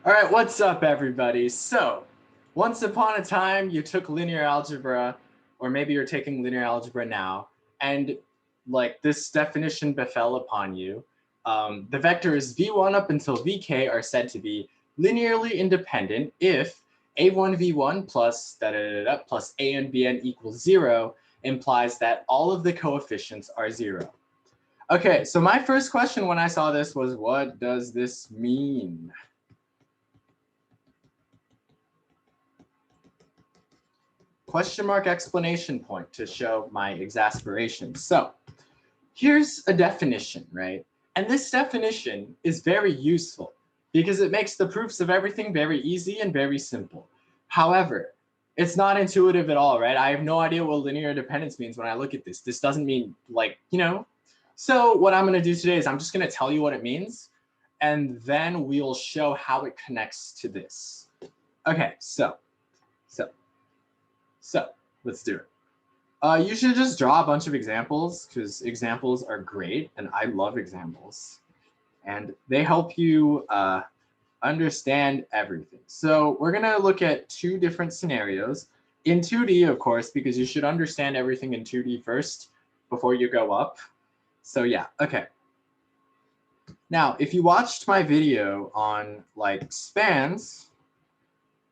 All right, what's up, everybody? So, once upon a time, you took linear algebra, or maybe you're taking linear algebra now, and like this definition befell upon you. The vectors v1 up until vk are said to be linearly independent if a1 v1 plus da da da da plus an bn equals 0 implies that all of the coefficients are 0. Okay, so my first question when I saw this was, what does this mean? Question mark explanation point to show my exasperation. So here's a definition, right? And this definition is very useful because it makes the proofs of everything very easy and very simple. However, it's not intuitive at all, right? I have no idea what linear dependence means when I look at this. This doesn't mean So what I'm going to do today is I'm just going to tell you what it means, and then we'll show how it connects to this. Okay, so let's do it. You should just draw a bunch of examples because examples are great and I love examples. And they help you understand everything. So we're gonna look at two different scenarios in 2D, of course, because you should understand everything in 2D first before you go up. So yeah, okay. Now, if you watched my video on like spans,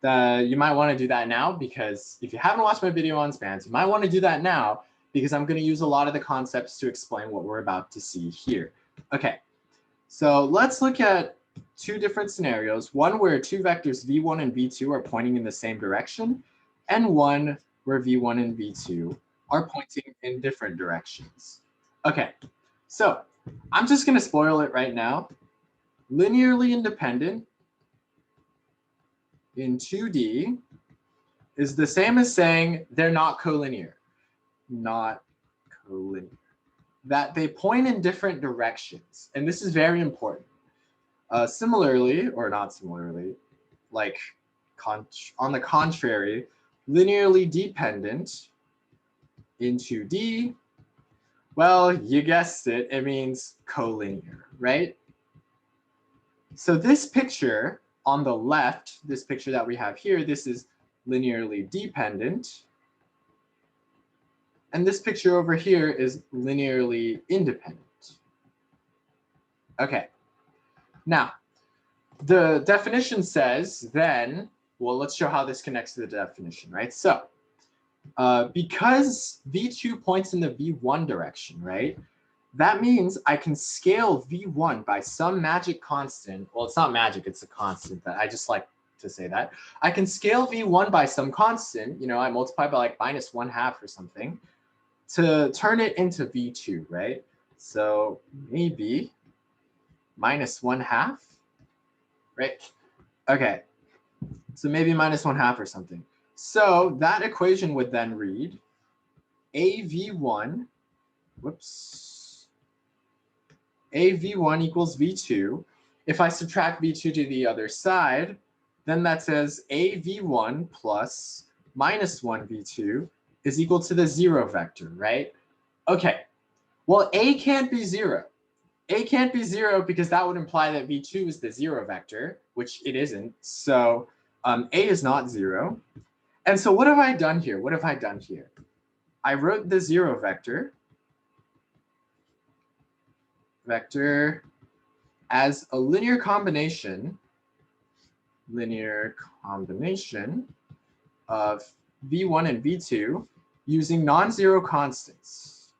you might want to do that now, because if you haven't watched my video on spans, you might want to do that now because I'm going to use a lot of the concepts to explain what we're about to see here. Okay, so let's look at two different scenarios, one where two vectors v1 and v2 are pointing in the same direction, and one where v1 and v2 are pointing in different directions. Okay, so I'm just going to spoil it right now. Linearly independent in 2D is the same as saying they're not collinear. Not collinear. That they point in different directions. And this is very important. Similarly, or not similarly, like on the contrary, linearly dependent in 2D, well, you guessed it, it means collinear, right? So this picture on the left, this picture that we have here, this is linearly dependent. And this picture over here is linearly independent. Okay. Now, the definition says then, well, let's show how this connects to the definition, right? So because v2 points in the v1 direction, right? That means I can scale v1 by some magic constant. Well, it's not magic, it's a constant that I just like to say that. I can scale v1 by some constant, I multiply by like -1/2 or something to turn it into v2, right? So maybe -1/2, right? Okay, so maybe -1/2 or something. So that equation would then read AV1 equals V2. If I subtract V2 to the other side, then that says AV1 plus -1 V2 is equal to the 0 vector, right? Okay, well, A can't be 0. A can't be 0 because that would imply that V2 is the 0 vector, which it isn't. So A is not 0. And so what have I done here? What have I done here? I wrote the 0 vector as a linear combination of v1 and v2 using non-zero constants.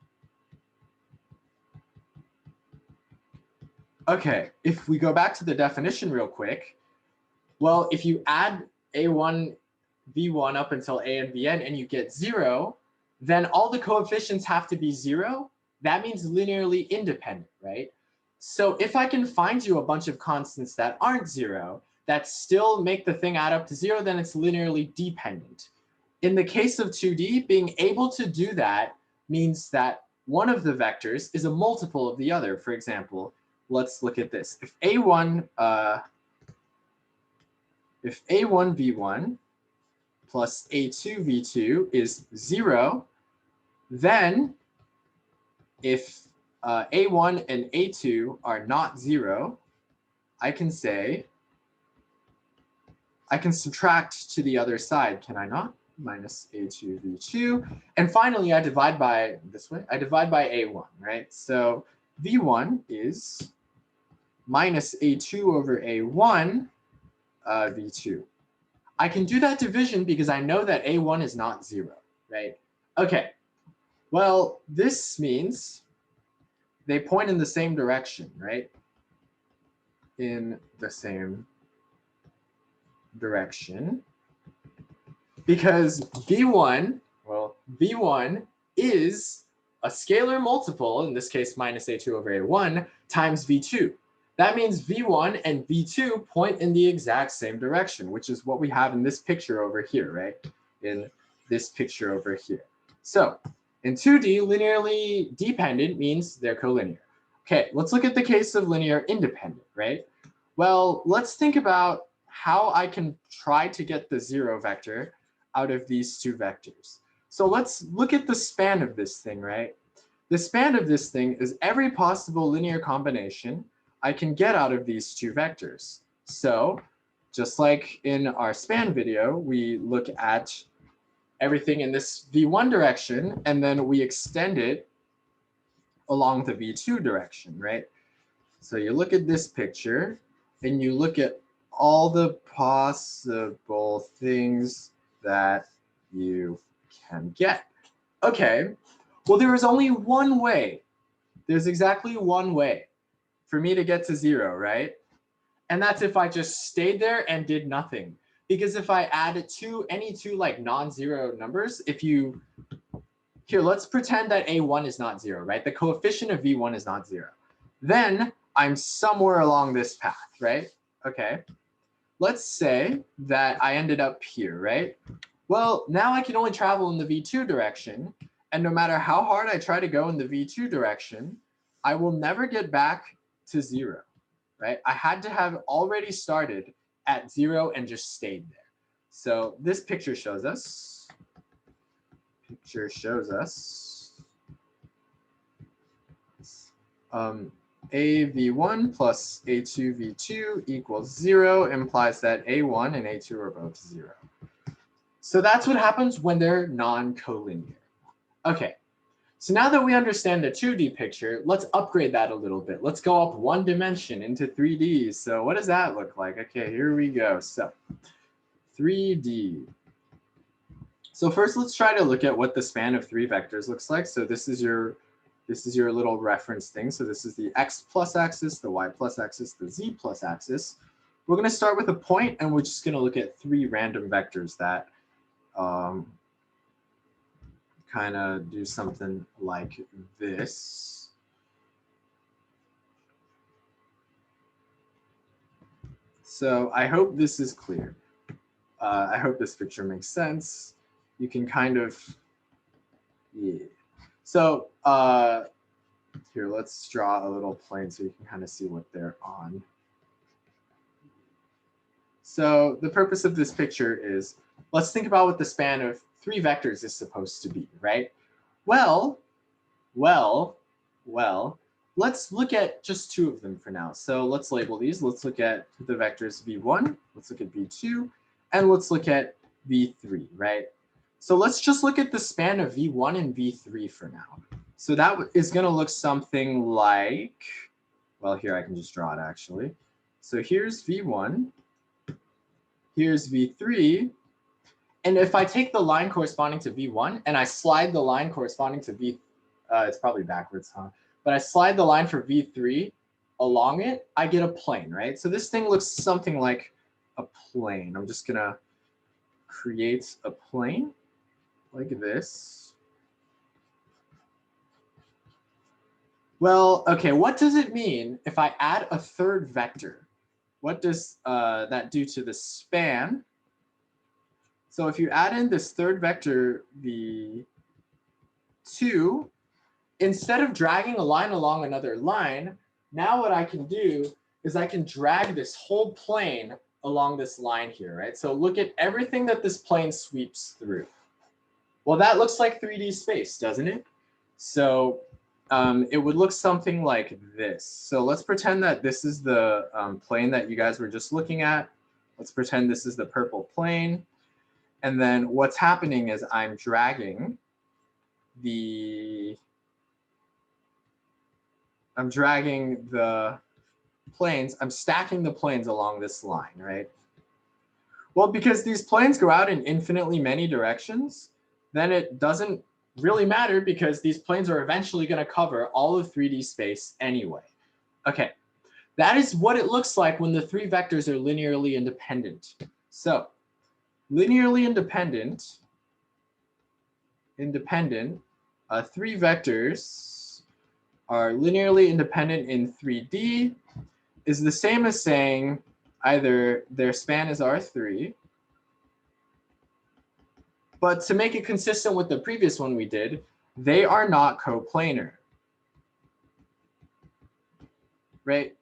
Okay, if we go back to the definition real quick, well, if you add a1, v1 up until a and bn and you get 0, then all the coefficients have to be 0. That means linearly independent, right? So if I can find you a bunch of constants that aren't 0, that still make the thing add up to 0, then it's linearly dependent. In the case of 2D, being able to do that means that one of the vectors is a multiple of the other. For example, let's look at this. If a1 v1 plus a2 v2 is 0, then if a1 and a2 are not 0, I can say I can subtract to the other side, can I not? Minus a2 v2. And finally, I divide by this way. I divide by a1, right? So v1 is minus a2 over a1 v2. I can do that division because I know that a1 is not 0, right? Okay, well, this means they point in the same direction, right? In the same direction. Because v1, well, v1 is a scalar multiple, in this case minus a2 over a1, times v2. That means v1 and v2 point in the exact same direction, which is what we have in this picture over here, right? In this picture over here. So in 2D, linearly dependent means they're collinear. Okay, let's look at the case of linear independent, right? Well, let's think about how I can try to get the 0 vector out of these two vectors. So let's look at the span of this thing, right? The span of this thing is every possible linear combination I can get out of these two vectors. So just like in our span video, we look at everything in this v1 direction, and then we extend it along the v2 direction, right? So you look at this picture, and you look at all the possible things that you can get. Okay, well, there is only one way. There's exactly one way for me to get to 0, right? And that's if I just stayed there and did nothing. Because if I add any two like non-zero numbers, here, let's pretend that a1 is not 0, right? The coefficient of v1 is not 0. Then I'm somewhere along this path, right? Okay. Let's say that I ended up here, right? Well, now I can only travel in the v2 direction. And no matter how hard I try to go in the v2 direction, I will never get back to 0, right? I had to have already started at 0 and just stayed there. So this picture shows us, AV1 plus A2V2 equals 0 implies that A1 and A2 are both 0. So that's what happens when they're non-collinear. Okay, so now that we understand the 2D picture, let's upgrade that a little bit. Let's go up one dimension into 3D. So what does that look like? Okay, here we go. So 3D. So first, let's try to look at what the span of 3 vectors looks like. So this is your little reference thing. So this is the x plus axis, the y plus axis, the z plus axis. We're going to start with a point, and we're just going to look at 3 random vectors that kind of do something like this. So I hope this is clear. I hope this picture makes sense. You can kind of, yeah. So here, let's draw a little plane so you can kind of see what they're on. So the purpose of this picture is, let's think about what the span of 3 vectors is supposed to be, right? Well, let's look at just 2 of them for now. So let's label these. Let's look at the vectors v1, let's look at v2, and let's look at v3, right? So let's just look at the span of v1 and v3 for now. So that is going to look something like, well, here I can just draw it actually. So here's v1, here's v3, and if I take the line corresponding to v1 and I slide the line corresponding to it's probably backwards, huh? But I slide the line for v3 along it, I get a plane, right? So this thing looks something like a plane. I'm just going to create a plane like this. Well, okay, what does it mean if I add a 3rd vector? What does that do to the span? So if you add in this 3rd vector, v2, instead of dragging a line along another line, now what I can do is I can drag this whole plane along this line here, right? So look at everything that this plane sweeps through. Well, that looks like 3D space, doesn't it? So it would look something like this. So let's pretend that this is the plane that you guys were just looking at. let's pretend this is the purple plane. And then what's happening is I'm dragging the planes, I'm stacking the planes along this line, right? Well, because these planes go out in infinitely many directions, then it doesn't really matter because these planes are eventually going to cover all of 3D space anyway. Okay, that is what it looks like when the three vectors are linearly independent. So linearly independent, three vectors are linearly independent in 3D is the same as saying either their span is R3, but to make it consistent with the previous one we did, they are not coplanar, right?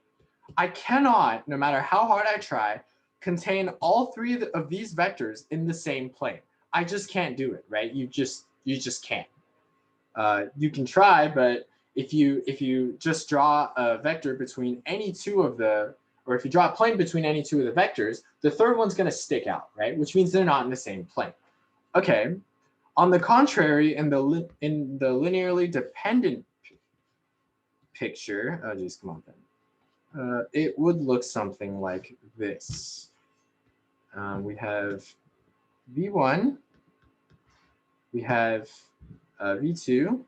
I cannot, no matter how hard I try, contain all three of these vectors in the same plane. I just can't do it, right? You just can't. You can try, but if you just draw a vector between any two of the, or if you draw a plane between any two of the vectors, the third one's going to stick out, right? Which means they're not in the same plane. Okay. On the contrary, in the linearly dependent picture, oh geez, come on then. It would look something like this. We have V1, we have V2,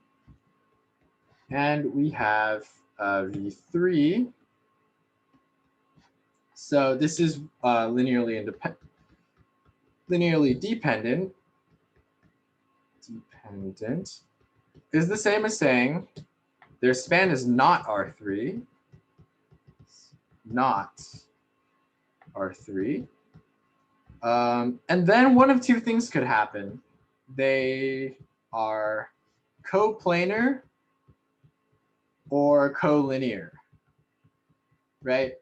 and we have V3. So this is linearly dependent is the same as saying their span is not R3, not R3. And then one of two things could happen. They are coplanar or collinear, right?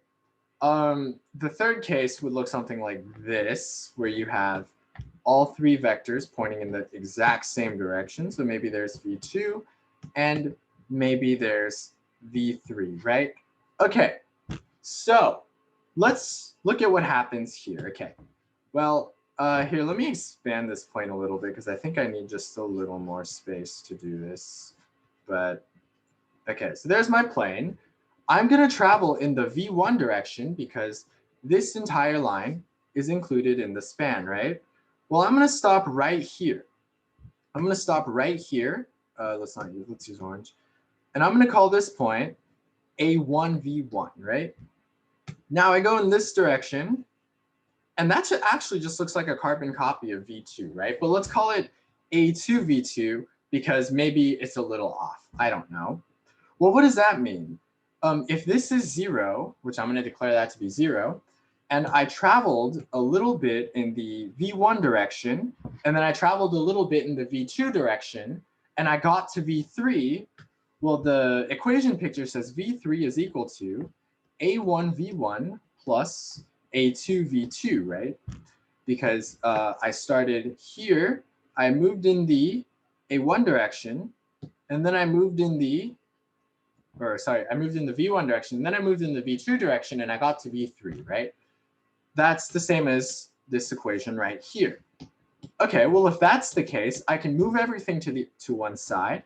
The third case would look something like this, where you have all three vectors pointing in the exact same direction. So maybe there's V2 and maybe there's V3, right? Okay, so let's look at what happens here. Okay, well, here, let me expand this plane a little bit because I think I need just a little more space to do this. But okay, so there's my plane. I'm going to travel in the V1 direction because this entire line is included in the span, right? Well, I'm going to stop right here. Let's use orange. And I'm going to call this point A1V1, right? Now I go in this direction, and that actually just looks like a carbon copy of V2, right? But let's call it A2V2 because maybe it's a little off. I don't know. Well, what does that mean? If this is 0, which I'm going to declare that to be 0, and I traveled a little bit in the V1 direction, and then I traveled a little bit in the V2 direction, and I got to V3, well, the equation picture says V3 is equal to A1V1 plus A2V2, right? Because I started here, I moved in the A1 direction, and then I moved in the I moved in the V1 direction, and then I moved in the V2 direction, and I got to V3, right? That's the same as this equation right here. Okay, well, if that's the case, I can move everything to one side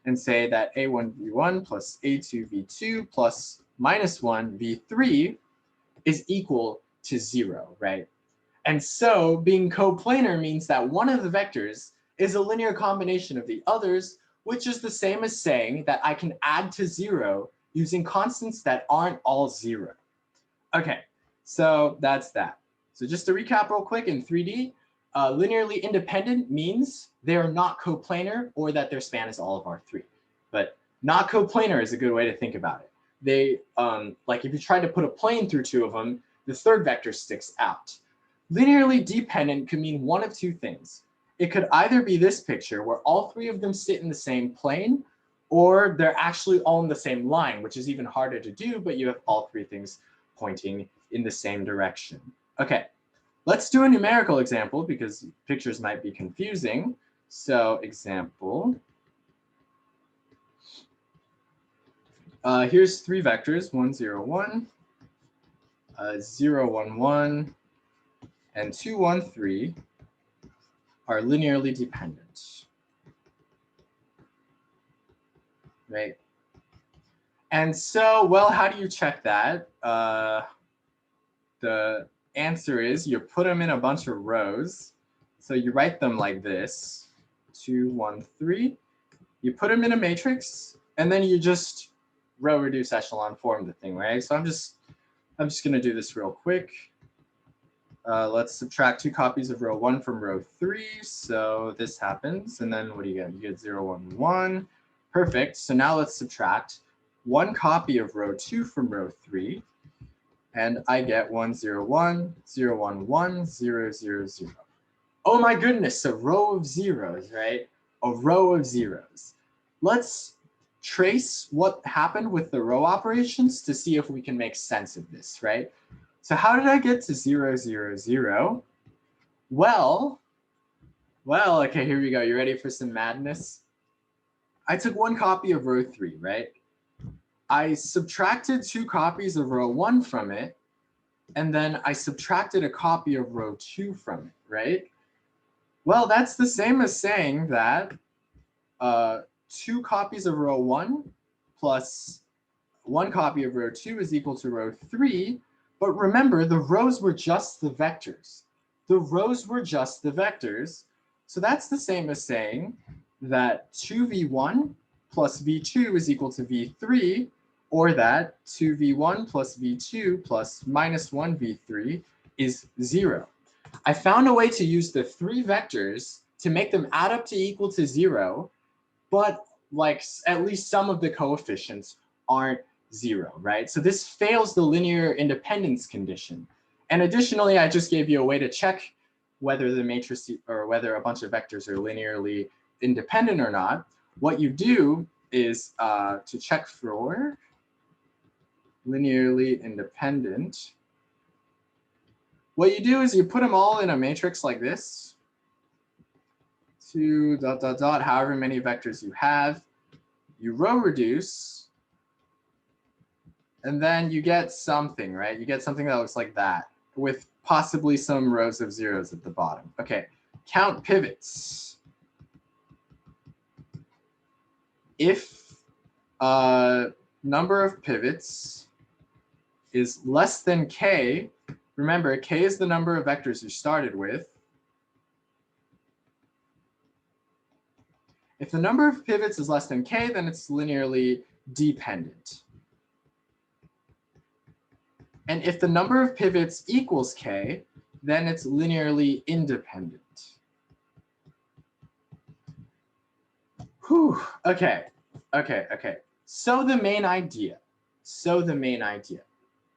and say that A1V1 plus A2V2 plus minus 1 V3 is equal to 0, right? And so being coplanar means that one of the vectors is a linear combination of the others, which is the same as saying that I can add to 0 using constants that aren't all 0. Okay, so that's that. So just to recap real quick in 3D, linearly independent means they're not coplanar or that their span is all of R3. But not coplanar is a good way to think about it. They, like if you try to put a plane through two of them, the third vector sticks out. Linearly dependent could mean one of two things. It could either be this picture where all three of them sit in the same plane, or they're actually all in the same line, which is even harder to do, but you have all three things pointing in the same direction. Okay, let's do a numerical example because pictures might be confusing. So example, here's three vectors, 1, 0, 1, 0, 1, 1, and 2, 1, 3 are linearly dependent, right? And so, well, how do you check that? The answer is you put them in a bunch of rows. So you write them like this, 2, 1, 3. You put them in a matrix, and then you just row reduce echelon form the thing, right? So I'm just gonna do this real quick. Let's subtract 2 copies of row 1 from row 3. So this happens, and then what do you get? You get 0, 1, 1. Perfect. So now let's subtract 1 copy of row 2 from row 3. And I get 1, 0, 1, 0, 1, 1, 0, 0, 0. Oh my goodness, a row of zeros, right? A row of zeros. Let's trace what happened with the row operations to see if we can make sense of this, right? So how did I get to 0, 0, 0? Well, okay, here we go. You ready for some madness? I took 1 copy of row 3, right? I subtracted 2 copies of row 1 from it, and then I subtracted a copy of row 2 from it, right? Well, that's the same as saying that 2 copies of row 1 plus 1 copy of row 2 is equal to row 3. But remember, the rows were just the vectors. The rows were just the vectors. So that's the same as saying that 2v1 plus v2 is equal to v3, or that 2v1 plus v2 plus minus 1v3 is 0. I found a way to use the 3 vectors to make them add up to equal to 0, but like at least some of the coefficients aren't 0, right? So this fails the linear independence condition. And additionally, I just gave you a way to check whether the matrix or whether a bunch of vectors are linearly independent or not. What you do is to check for linearly independent, what you do is you put them all in a matrix like this, 2 dot dot dot, however many vectors you have. You row reduce, and then you get something, right? You get something that looks like that, with possibly some rows of zeros at the bottom. Okay, count pivots. If number of pivots is less than k, remember k is the number of vectors you started with. If the number of pivots is less than k, then it's linearly dependent. And if the number of pivots equals k, then it's linearly independent. Whew, okay. So the main idea.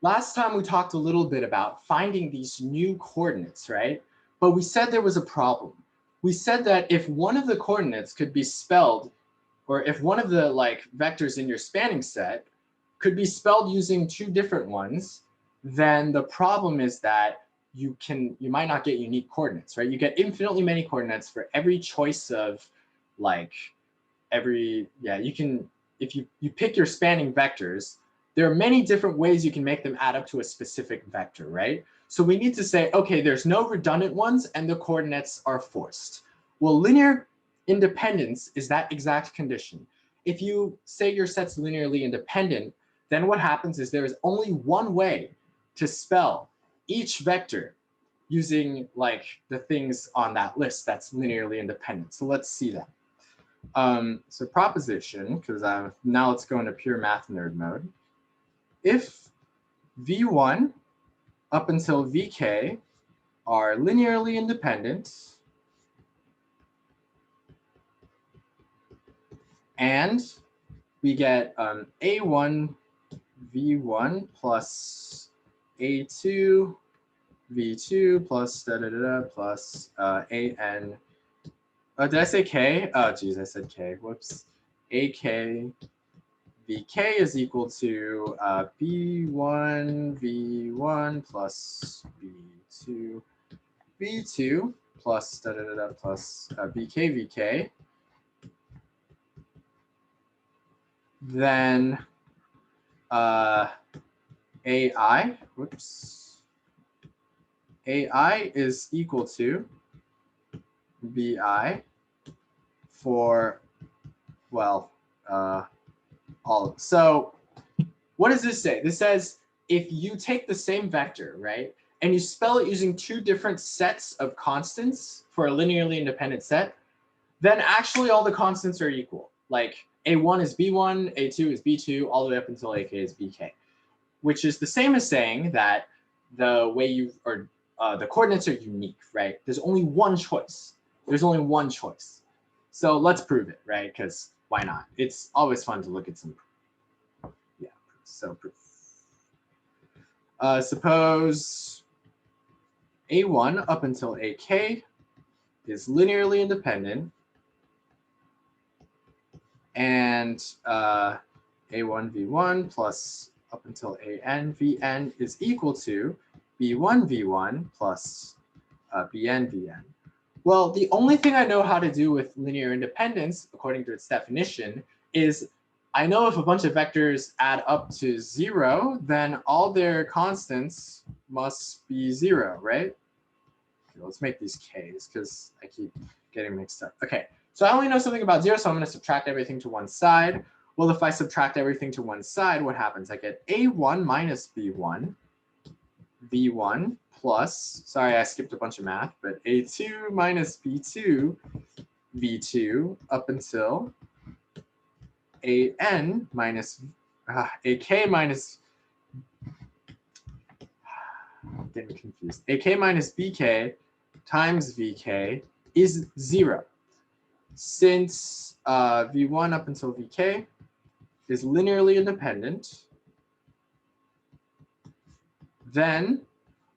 Last time we talked a little bit about finding these new coordinates, right? But we said there was a problem. We said that if one of the coordinates could be spelled, or if one of the vectors in your spanning set could be spelled using 2 different ones, then the problem is that you might not get unique coordinates, right? You get infinitely many coordinates for every choice of if you pick your spanning vectors, there are many different ways you can make them add up to a specific vector, right? So we need to say, okay, there's no redundant ones and the coordinates are forced. Well, linear independence is that exact condition. If you say your set's linearly independent, then what happens is there is only one way to spell each vector using the things on that list that's linearly independent. So let's see that. So proposition, because now let's go into pure math nerd mode. If V1 up until Vk are linearly independent, and we get A1 V1 plus A2 V2 plus da da da da plus AN. Did I say K? Oh, geez, I said K. Whoops. AK Vk is equal to B1 V1 plus B2 V2 plus da da da da plus Vk Vk. Then AI, whoops, AI is equal to BI for, well, all. So what does this say? This says if you take the same vector, right, and you spell it using two different sets of constants for a linearly independent set, then actually all the constants are equal. Like A1 is B1, A2 is B2, all the way up until AK is BK, which is the same as saying that the way you, or the coordinates are unique, right? There's only one choice. There's only one choice. So let's prove it, right? Because why not? It's always fun to look at some proof. Yeah, so proof. Suppose A1 up until AK is linearly independent, and A1 V1 plus up until AN Vn is equal to B1 V1 plus Bn Vn. Well, the only thing I know how to do with linear independence, according to its definition, is I know if a bunch of vectors add up to 0, then all their constants must be 0, right? Okay, let's make these k's because I keep getting mixed up. Okay, so I only know something about 0, so I'm going to subtract everything to one side. Well, if I subtract everything to one side, what happens? I get A1 minus B1, V1 plus, sorry, I skipped a bunch of math, but A2 minus B2, V2 up until AN minus, AK minus, I'm getting confused, AK minus BK times VK is 0. Since V1 up until VK is linearly independent, then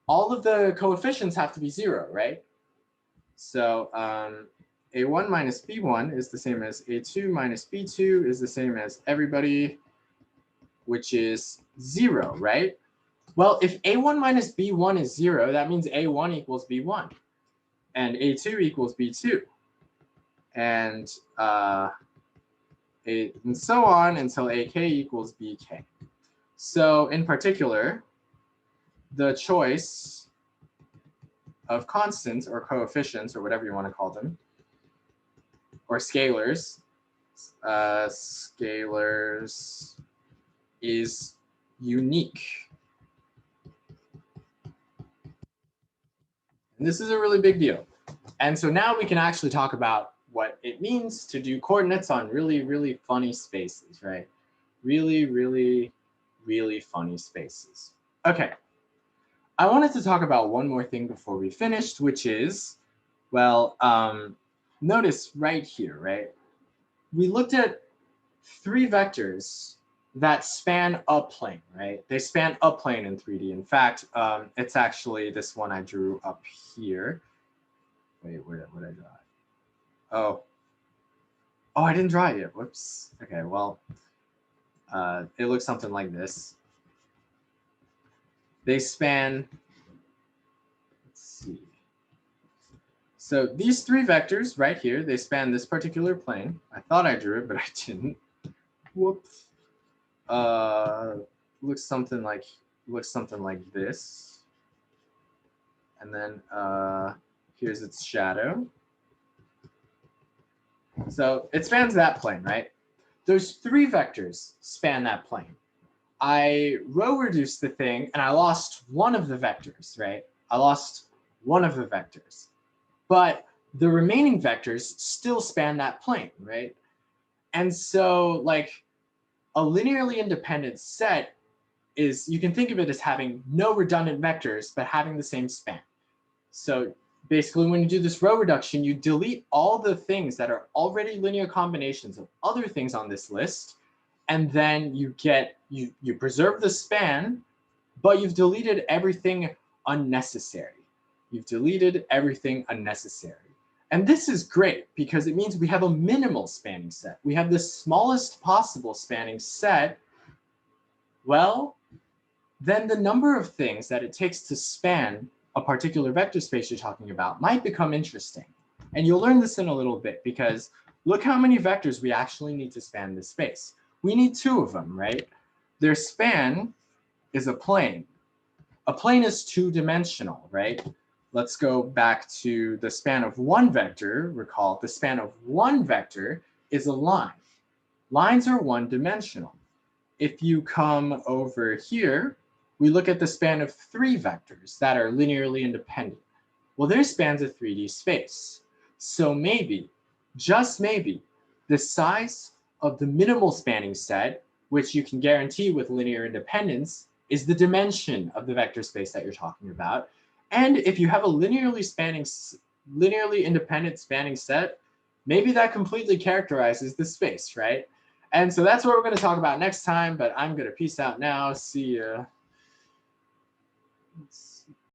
all of the coefficients have to be 0, right? So A1 minus B1 is the same as A2 minus B2 is the same as everybody, which is 0, right? Well, if A1 minus B1 is 0, that means A1 equals B1, and A2 equals B2, and so on until AK equals BK. So in particular, the choice of constants or coefficients or whatever you want to call them, or scalars, scalars is unique. And this is a really big deal. And so now we can actually talk about what it means to do coordinates on really, really funny spaces, right? Really, really, really funny spaces. Okay. I wanted to talk about one more thing before we finished, which is, well, notice right here, right? We looked at 3 vectors that span a plane, right? They span a plane in 3D. In fact, it's actually this one I drew up here. Wait, where did I draw it? Oh, I didn't draw it yet. Whoops. Okay, well, it looks something like this. They span, let's see. So these 3 vectors right here, they span this particular plane. I thought I drew it, but I didn't. Whoops. Looks something like this. And then here's its shadow. So it spans that plane, right? Those 3 vectors span that plane. I row reduced the thing and I lost one of the vectors, right? I lost one of the vectors. But the remaining vectors still span that plane, right? And so like a linearly independent set is, you can think of it as having no redundant vectors, but having the same span. So basically when you do this row reduction, you delete all the things that are already linear combinations of other things on this list, and then you get, you preserve the span, but you've deleted everything unnecessary. You've deleted everything unnecessary. And this is great because it means we have a minimal spanning set. We have the smallest possible spanning set. Well, then the number of things that it takes to span a particular vector space you're talking about might become interesting. And you'll learn this in a little bit because look how many vectors we actually need to span this space. We need 2 of them, right? Their span is a plane. A plane is two-dimensional, right? Let's go back to the span of one vector. Recall the span of one vector is a line. Lines are one-dimensional. If you come over here, we look at the span of three vectors that are linearly independent. Well, their span's a 3D space. So maybe, just maybe, the size of the minimal spanning set, which you can guarantee with linear independence, is the dimension of the vector space that you're talking about. And if you have a linearly independent spanning set, maybe that completely characterizes the space, right? And so that's what we're going to talk about next time, but I'm going to peace out now. See ya.